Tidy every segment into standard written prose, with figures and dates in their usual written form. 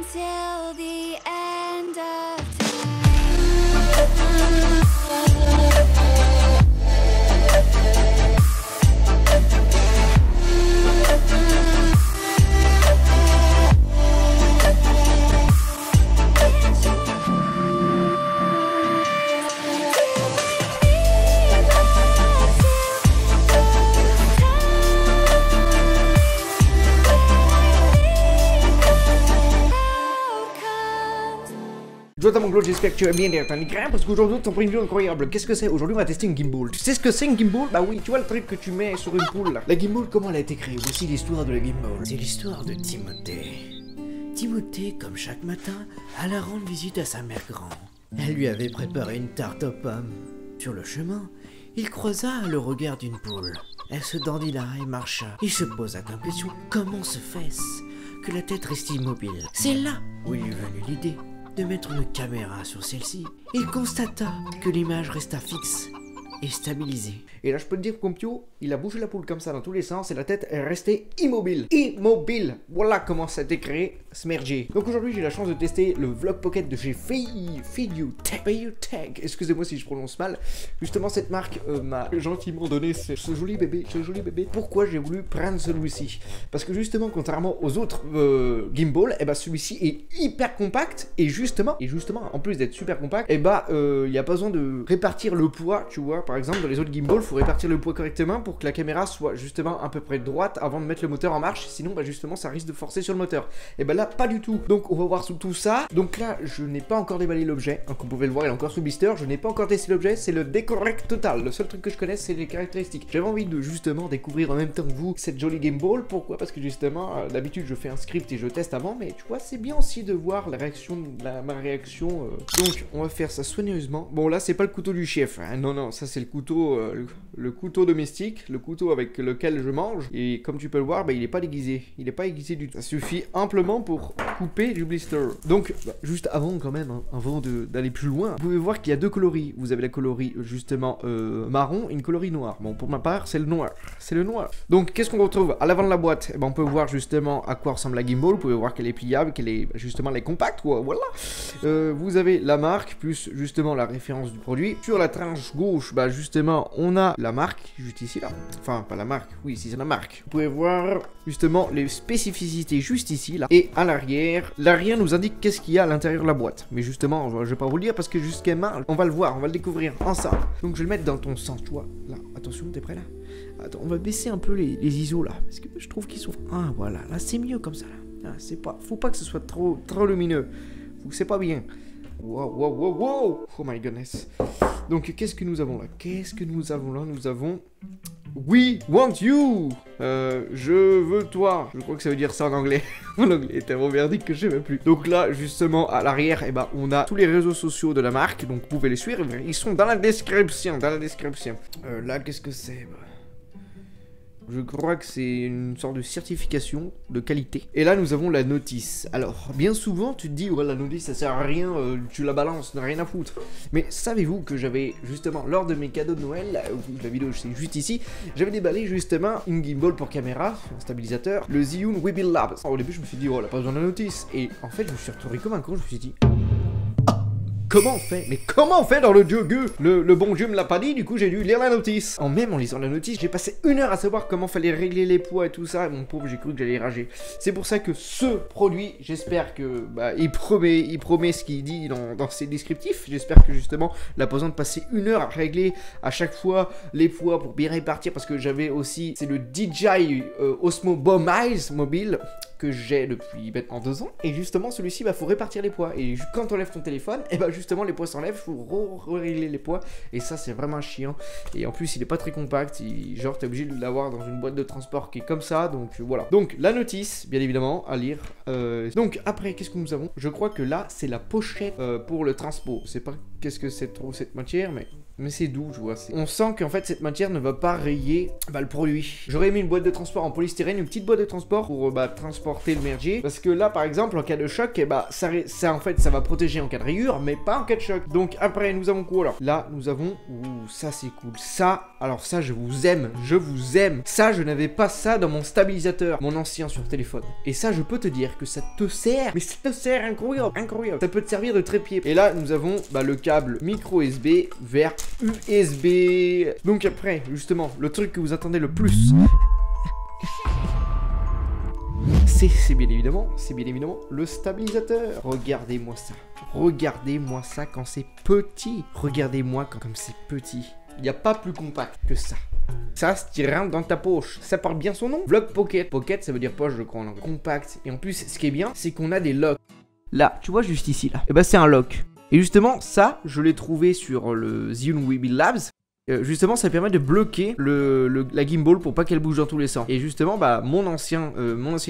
until the end of time. Bonjour mon Claude, j'espère que tu vas bien derrière ton écran parce qu'aujourd'hui on t'en prend une vidéo incroyable. Qu'est-ce que c'est? Aujourd'hui on va tester une gimbal. Tu sais ce que c'est une gimbal? Bah oui, tu vois le truc que tu mets sur une poule là. La gimbal, comment elle a été créée? Voici l'histoire de la gimbal. C'est l'histoire de Timothée. Timothée, comme chaque matin, alla rendre visite à sa mère grand. Elle lui avait préparé une tarte aux pommes. Sur le chemin, il croisa le regard d'une poule. Elle se dandina et marcha. Il se posa comme question, comment se fait-ce que la tête reste immobile? C'est là où il lui venue l'idée de mettre une caméra sur celle-ci. Il constata que l'image resta fixe et stabilisée. Et là je peux te dire Compio, il a bougé la poule comme ça dans tous les sens et la tête est restée immobile. Immobile. Voilà comment ça a été créé, Smergy. Donc aujourd'hui j'ai la chance de tester le Vlog Pocket de chez Feiyutech. Excusez-moi si je prononce mal. Justement cette marque m'a gentiment donné ce joli bébé, Pourquoi j'ai voulu prendre celui-ci? Parce que justement contrairement aux autres gimbal, et bah celui-ci est hyper compact et justement en plus d'être super compact, et bah il n'y a pas besoin de répartir le poids, tu vois. Par exemple dans les autres gimbal, faut répartir le poids correctement pour que la caméra soit justement à peu près droite avant de mettre le moteur en marche, sinon bah justement ça risque de forcer sur le moteur. Et bah là pas du tout. Donc on va voir tout ça. Donc là je n'ai pas encore déballé l'objet, hein, comme vous pouvez le voir il est encore sous blister, je n'ai pas encore testé l'objet, c'est le décorrect total. Le seul truc que je connais c'est les caractéristiques. J'avais envie de justement découvrir en même temps que vous cette jolie gimbal. Pourquoi? Parce que justement d'habitude je fais un script et je teste avant, mais tu vois c'est bien aussi de voir la réaction, ma réaction. Donc on va faire ça soigneusement. Bon là c'est pas le couteau du chef, hein. Non ça c'est le couteau le couteau domestique, le couteau avec lequel je mange, et comme tu peux le voir bah, il est pas déguisé, du tout. Ça suffit amplement pour couper du blister. Donc bah, juste avant quand même, hein, avant d'aller plus loin, vous pouvez voir qu'il y a deux coloris. Vous avez la coloris justement marron et une coloris noire. Bon pour ma part c'est le noir, Donc qu'est-ce qu'on retrouve à l'avant de la boîte? Eh ben, on peut voir justement à quoi ressemble la gimbal. Vous pouvez voir qu'elle est pliable, qu'elle est justement elle est compacte quoi, voilà. Vous avez la marque plus justement la référence du produit. Sur la tranche gauche bah justement on a la marque juste ici là, enfin pas la marque, oui si c'est la marque. Vous pouvez voir justement les spécificités juste ici là, et à l'arrière nous indique qu'est-ce qu'il y a à l'intérieur de la boîte, mais justement je vais pas vous le dire parce que jusqu'à main on va le voir, on va le découvrir ensemble. Donc je vais le mettre dans ton sens, tu vois, là, attention, t'es prêt là? Attends, on va baisser un peu les ISO là, parce que je trouve qu'ils sont, ah voilà, là c'est mieux comme ça là, c'est pas, faut pas que ce soit trop lumineux, faut que c'est pas bien. Wow, oh my goodness. Donc qu'est-ce que nous avons là? Nous avons We want you. Je veux toi. Je crois que ça veut dire ça en anglais. Mon anglais est tellement merdique que je sais même plus. Donc là justement à l'arrière eh ben, on a tous les réseaux sociaux de la marque. Donc vous pouvez les suivre, ils sont dans la description. Là qu'est-ce que c'est? Je crois que c'est une sorte de certification de qualité. Et là, nous avons la notice. Alors, bien souvent, tu te dis, ouais, la notice, ça sert à rien, tu la balances, n'a rien à foutre. Mais savez-vous que j'avais, justement, lors de mes cadeaux de Noël, la vidéo, c'est juste ici, j'avais déballé, justement, une gimbal pour caméra, un stabilisateur, le Zhiyun Weebill Labs. Alors, au début, je me suis dit, oh, elle a pas besoin de la notice. Et en fait, je me suis retrouvé comme un con, je me suis dit... Comment on fait? Mais comment on fait dans le Dieu? Le bon Dieu me l'a pas dit, du coup j'ai dû lire la notice. En lisant la notice, j'ai passé 1 heure à savoir comment fallait régler les poids et tout ça. Et mon pauvre, j'ai cru que j'allais rager. C'est pour ça que ce produit, j'espère que bah, il promet ce qu'il dit dans ses descriptifs. J'espère que justement, la besoin de passer 1 heure à régler à chaque fois les poids pour bien répartir. Parce que j'avais aussi, c'est le DJI Osmo Bomize mobile que j'ai depuis maintenant 2 ans. Et justement, celui-ci, bah, faut répartir les poids. Et quand on lève ton téléphone, et bah, justement, les poids s'enlèvent, faut régler les poids. Et ça, c'est vraiment chiant. Et en plus, il est pas très compact. Genre, t'es obligé de l'avoir dans une boîte de transport qui est comme ça. Donc, voilà. Donc, la notice, bien évidemment, à lire. Donc, après, qu'est-ce que nous avons? Je crois que là, c'est la pochette pour le transpo. Je sais pas qu'est-ce que c'est trop cette matière, mais... Mais c'est doux, tu vois. On sent qu'en fait cette matière ne va pas rayer le produit. J'aurais mis une boîte de transport en polystyrène, une petite boîte de transport pour transporter le merdier. Parce que là par exemple en cas de choc, ça en fait ça va protéger en cas de rayure, mais pas en cas de choc. Donc après nous avons quoi alors? Là nous avons, ça c'est cool. Ça, alors ça je vous aime, Ça je n'avais pas ça dans mon stabilisateur, mon ancien sur téléphone. Et ça je peux te dire que ça te sert, mais ça te sert incroyable. Ça peut te servir de trépied. Et là nous avons le câble micro USB vers USB. Donc après justement le truc que vous attendez le plus, c'est bien évidemment le stabilisateur. Regardez-moi ça quand c'est petit. Regardez-moi comme c'est petit. Il n'y a pas plus compact que ça. Ça se rentre dans ta poche. Ça porte bien son nom. Vlog Pocket. Pocket, ça veut dire poche, je crois en anglais. Compact. Et en plus, ce qui est bien, c'est qu'on a des locks. Là, tu vois juste ici, là. Et bah, c'est un lock. Et justement, ça, je l'ai trouvé sur le Zhiyun Weebly Labs. Justement, ça permet de bloquer la gimbal pour pas qu'elle bouge dans tous les sens. Et justement, mon ancienne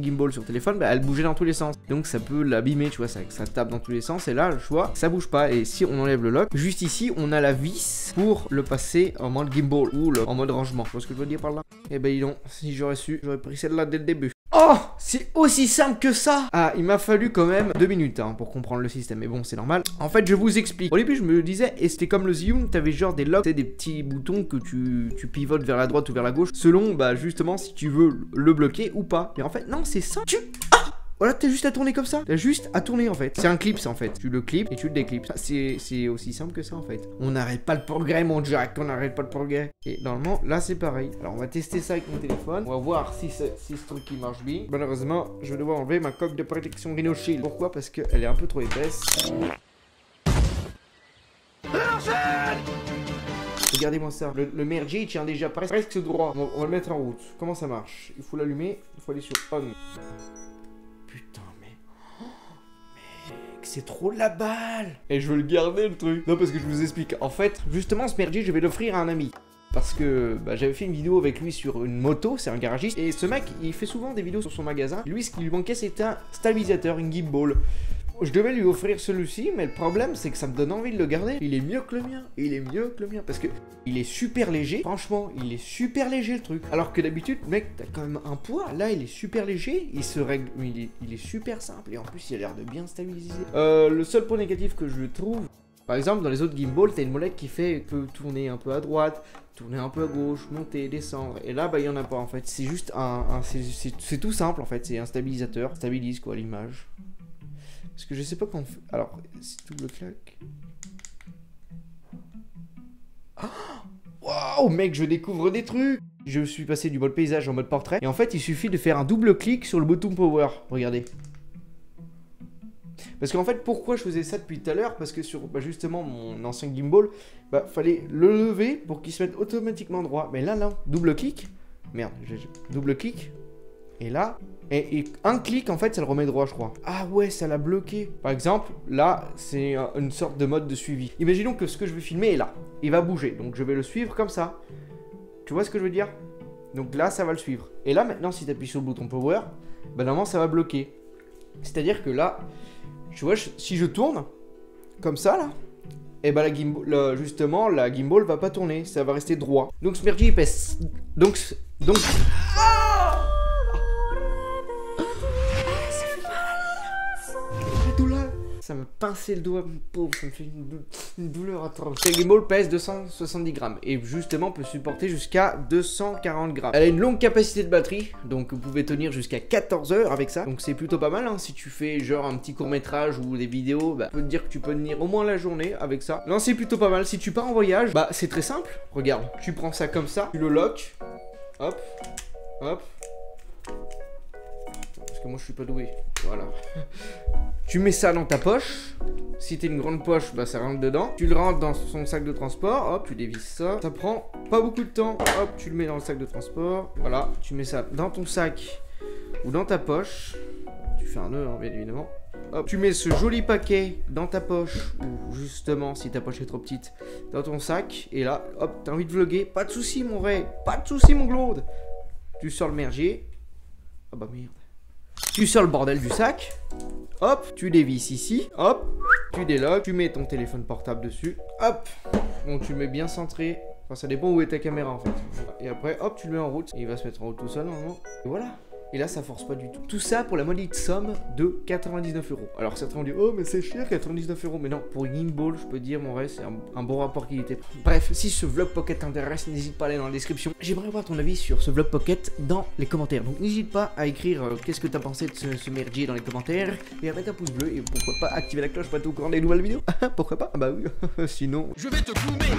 gimbal sur téléphone, elle bougeait dans tous les sens. Donc ça peut l'abîmer, tu vois, ça tape dans tous les sens. Et là, je vois, ça bouge pas. Et si on enlève le lock, juste ici, on a la vis pour le passer en mode gimbal ou en mode rangement. Tu vois ce que je veux dire par là? Eh ben, non, si j'aurais su, j'aurais pris celle-là dès le début. Oh, c'est aussi simple que ça. Ah, il m'a fallu quand même 2 minutes pour comprendre le système. Mais bon, c'est normal. En fait, je vous explique. Au début, je me disais, et c'était comme le Zhiyun, t'avais genre des locks, des petits boutons que tu pivotes vers la droite ou vers la gauche, selon, justement, si tu veux le bloquer ou pas. Et en fait, non, c'est ça. Voilà, t'as juste à tourner comme ça. T'as juste à tourner en fait. C'est un clip en fait. Tu le clips et tu le déclips. C'est aussi simple que ça en fait. On n'arrête pas le progrès mon Jack. On n'arrête pas le progrès. Et normalement là c'est pareil. Alors on va tester ça avec mon téléphone. On va voir si ce truc qui marche bien. Malheureusement je vais devoir enlever ma coque de protection Rhino Shield. Pourquoi? Parce qu'elle est un peu trop épaisse. Regardez-moi ça. Le merdier il tient déjà presque droit. On va le mettre en route. Comment ça marche? Il faut l'allumer. Il faut aller sur on. Putain, mec, c'est trop de la balle. Et je veux le garder le truc. Non, parce que je vous explique. En fait, justement, ce merdier, je vais l'offrir à un ami. Parce que j'avais fait une vidéo avec lui sur une moto, c'est un garagiste. Et ce mec, il fait souvent des vidéos sur son magasin. Lui, ce qui lui manquait, c'était un stabilisateur, une gimbal. Je devais lui offrir celui-ci, mais le problème, c'est que ça me donne envie de le garder. Il est mieux que le mien. Parce que il est super léger. Franchement, il est super léger le truc. Alors que d'habitude, mec, t'as quand même un poids. Là, il est super léger. Il se règle. Il est super simple. Et en plus, il a l'air de bien stabiliser. Le seul point négatif que je trouve, par exemple, dans les autres gimbals, t'as une molette qui peut tourner un peu à droite, tourner un peu à gauche, monter, descendre. Et là, il y en a pas en fait. C'est juste c'est tout simple en fait. C'est un stabilisateur. Stabilise quoi l'image. Parce que je sais pas quand on fait. Alors, c'est double claque. Waouh, mec, je découvre des trucs. Je suis passé du mode paysage en mode portrait. Et en fait, il suffit de faire un double clic sur le bouton power. Regardez. Parce qu'en fait, pourquoi je faisais ça depuis tout à l'heure? Parce que sur justement mon ancien gimbal, fallait le lever pour qu'il se mette automatiquement droit. Mais là, double clic. Merde, double clic. Et là. Et un clic, en fait, ça le remet droit, je crois. Ah ouais, ça l'a bloqué. Par exemple, là, c'est une sorte de mode de suivi. Imaginons que ce que je vais filmer est là. Il va bouger. Donc, je vais le suivre comme ça. Tu vois ce que je veux dire? Donc là, ça va le suivre. Et là, maintenant, si tu appuies sur le bouton power, normalement, ça va bloquer. C'est-à-dire que là, tu vois, si je tourne, comme ça, là, et la gimbal, justement, la gimbal va pas tourner. Ça va rester droit. Donc, ce merdier, il pèse. Donc... Ça me pinçait le doigt, pauvre, ça me fait une douleur atroce. Cette gimbal pèse 270 grammes et justement peut supporter jusqu'à 240 grammes. Elle a une longue capacité de batterie, donc vous pouvez tenir jusqu'à 14 heures avec ça. Donc c'est plutôt pas mal, si tu fais genre un petit court métrage ou des vidéos, je peux te dire que tu peux tenir au moins la journée avec ça. Non, c'est plutôt pas mal. Si tu pars en voyage, c'est très simple. Regarde, tu prends ça comme ça, tu le lock, hop, hop. Parce que moi je suis pas doué, voilà. Tu mets ça dans ta poche. Si t'as une grande poche, ça rentre dedans. Tu le rentres dans son sac de transport. Hop, tu dévisses ça. Ça prend pas beaucoup de temps. Hop, tu le mets dans le sac de transport. Voilà, tu mets ça dans ton sac ou dans ta poche. Tu fais un nœud, bien évidemment. Hop, tu mets ce joli paquet dans ta poche. Ou justement, si ta poche est trop petite, dans ton sac. Et là, hop, t'as envie de vlogger. Pas de soucis, mon Ray. Pas de soucis, mon Claude. Tu sors le merdier. Ah bah merde. Tu sors le bordel du sac. Hop, tu dévisses ici. Hop, tu déloques. Tu mets ton téléphone portable dessus. Hop. Bon, tu le mets bien centré. Enfin, ça dépend où est ta caméra en fait. Et après, hop, tu le mets en route. Et il va se mettre en route tout seul normalement. Et voilà. Et là, ça force pas du tout. Tout ça pour la modique somme de 99 €. Alors certains vont dire, oh mais c'est cher 99 €. Mais non, pour une gimbal, je peux dire, mon reste, c'est un bon rapport qualité. Bref, si ce vlog pocket t'intéresse, n'hésite pas à aller dans la description. J'aimerais avoir ton avis sur ce vlog pocket dans les commentaires. Donc n'hésite pas à écrire qu'est-ce que t'as pensé de ce merdier dans les commentaires. Et à mettre un pouce bleu. Et pourquoi pas activer la cloche pour être au courant des nouvelles vidéos. Pourquoi pas? Ah bah oui, sinon... Je vais te fumer.